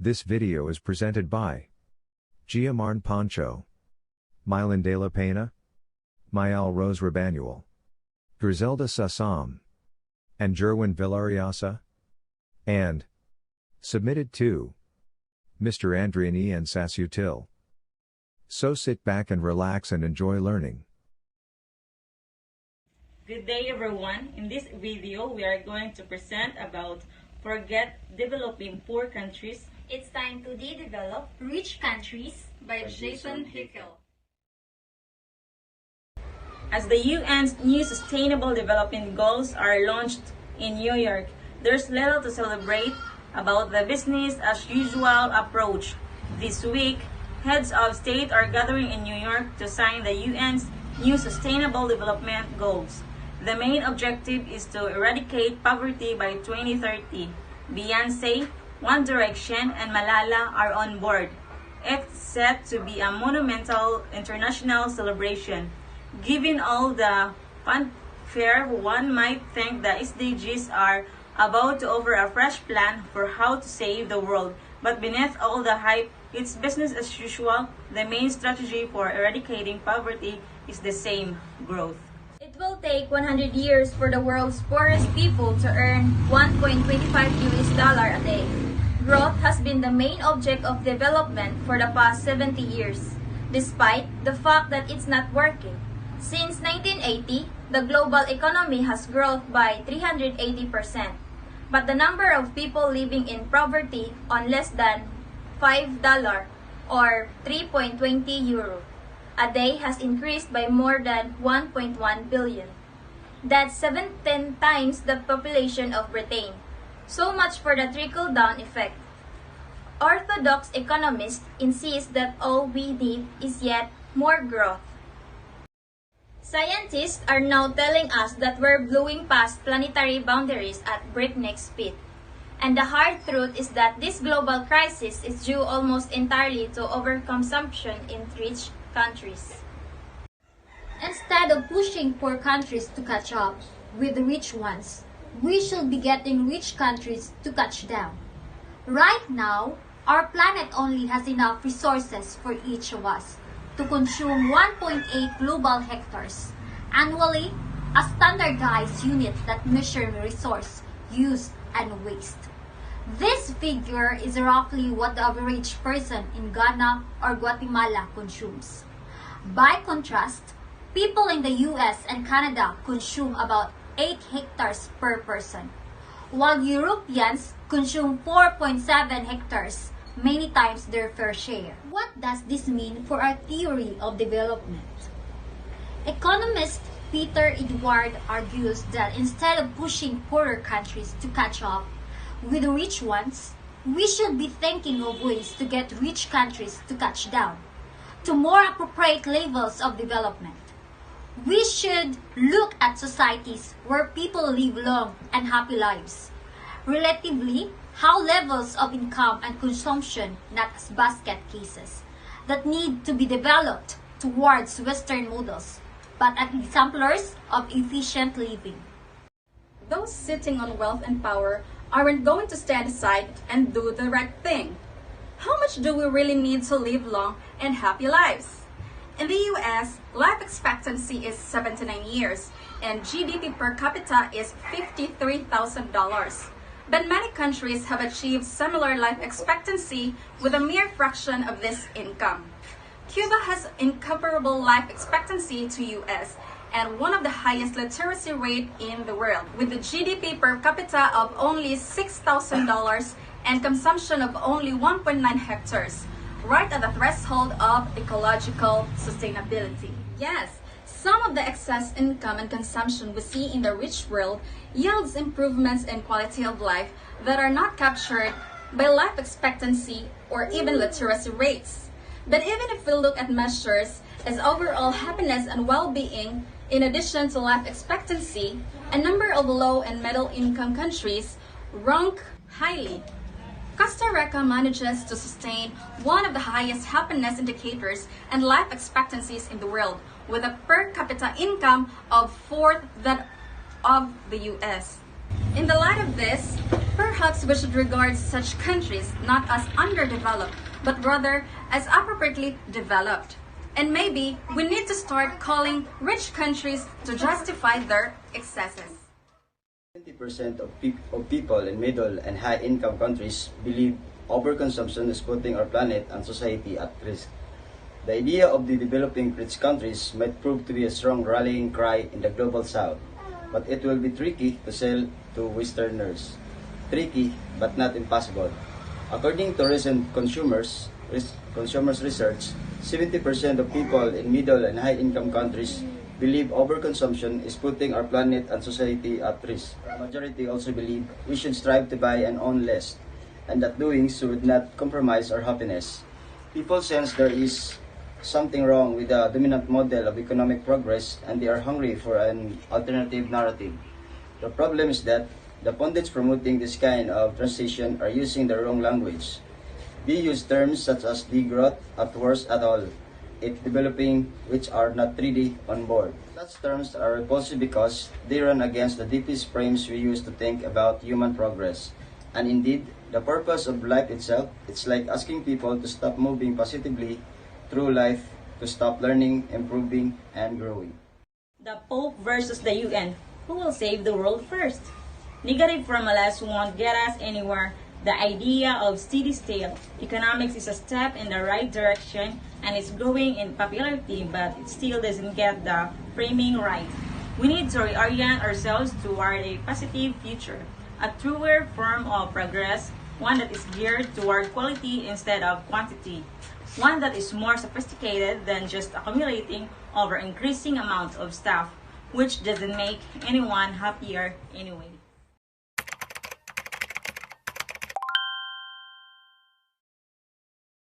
This video is presented by Giamarn Poncho, Mylan de la Pena, Mayal Rose Rabanuel, Griselda Sassam, and Jerwin Villarriasa, and submitted to Mr. Andrian Ian Sasutil. So sit back and relax and enjoy learning. Good day everyone. In this video, we are going to present about Forget Developing Poor Countries. It's time to de-develop rich countries By Jason Hickel. As the UN's new Sustainable Development Goals are launched in New York, there's little to celebrate about the business as usual approach. This week, heads of state are gathering in New York to sign the UN's new Sustainable Development Goals. The main objective is to eradicate poverty by 2030. Beyonce, One Direction, and Malala are on board. It's set to be a monumental international celebration. Given all the fanfare, one might think the SDGs are about to offer a fresh plan for how to save the world. But beneath all the hype, it's business as usual. The main strategy for eradicating poverty is the same: growth. It will take 100 years for the world's poorest people to earn $1.25 a day. Growth has been the main object of development for the past 70 years, despite the fact that it's not working. Since 1980, the global economy has grown by 380%, but the number of people living in poverty on less than $5 or 3.20 euro a day has increased by more than 1.1 billion. That's 17 times the population of Britain. So much for the trickle-down effect. Orthodox economists insist that all we need is yet more growth. Scientists are now telling us that we're blowing past planetary boundaries at breakneck speed. And the hard truth is that this global crisis is due almost entirely to overconsumption in rich countries. Instead of pushing poor countries to catch up with the rich ones, we should be getting rich countries to catch down. Right now, our planet only has enough resources for each of us to consume 1.8 global hectares annually, a standardized unit that measures resource use and waste. This figure is roughly what the average person in Ghana or Guatemala consumes. By contrast, people in the US and Canada consume about 8 hectares per person, while Europeans consume 4.7 hectares, many times their fair share. What does this mean for our theory of development? Economist Peter Edward argues that instead of pushing poorer countries to catch up with the rich ones, we should be thinking of ways to get rich countries to catch down to more appropriate levels of development. We should look at societies where people live long and happy lives, relatively how levels of income and consumption, not as basket cases, that need to be developed towards Western models, but as exemplars of efficient living. Those sitting on wealth and power aren't going to stand aside and do the right thing. How much do we really need to live long and happy lives? In the US, life expectancy is 79 years and GDP per capita is $53,000. But many countries have achieved similar life expectancy with a mere fraction of this income. Cuba has incomparable life expectancy to US and one of the highest literacy rate in the world, with a GDP per capita of only $6,000 and consumption of only 1.9 hectares, right at the threshold of ecological sustainability. Yes, some of the excess income and consumption we see in the rich world yields improvements in quality of life that are not captured by life expectancy or even literacy rates. But even if we look at measures as overall happiness and well-being, in addition to life expectancy, a number of low and middle income countries rank highly. Costa Rica manages to sustain one of the highest happiness indicators and life expectancies in the world, with a per capita income of fourth that of the US. In the light of this, Perhaps we should regard such countries not as underdeveloped, but rather as appropriately developed. And maybe we need to start calling rich countries to justify their excesses. 20% of people in middle and high income countries believe overconsumption is putting our planet and society at risk. The idea of the developing rich countries might prove to be a strong rallying cry in the global south, but it will be tricky to sell to Westerners. Tricky, but not impossible. According to recent consumers research, 70% of people in middle and high income countries believe overconsumption is putting our planet and society at risk. The majority also believe we should strive to buy and own less, and that doing so would not compromise our happiness. People sense there is something wrong with the dominant model of economic progress, and they are hungry for an alternative narrative. The problem is that the pundits promoting this kind of transition are using the wrong language. They use terms such as degrowth, at worst at all, it developing, which are not really on board. Such terms are repulsive because they run against the deepest frames we use to think about human progress. And indeed, the purpose of life itself, it's like asking people to stop moving positively through life, to stop learning, improving, and growing. The Pope versus the UN. Who will save the world first? Negative formulas won't get us anywhere. The idea of steady state economics is a step in the right direction and is growing in popularity, but it still doesn't get the framing right. We need to reorient ourselves toward a positive future, a truer form of progress, one that is geared toward quality instead of quantity, one that is more sophisticated than just accumulating over increasing amounts of stuff, which doesn't make anyone happier anyway.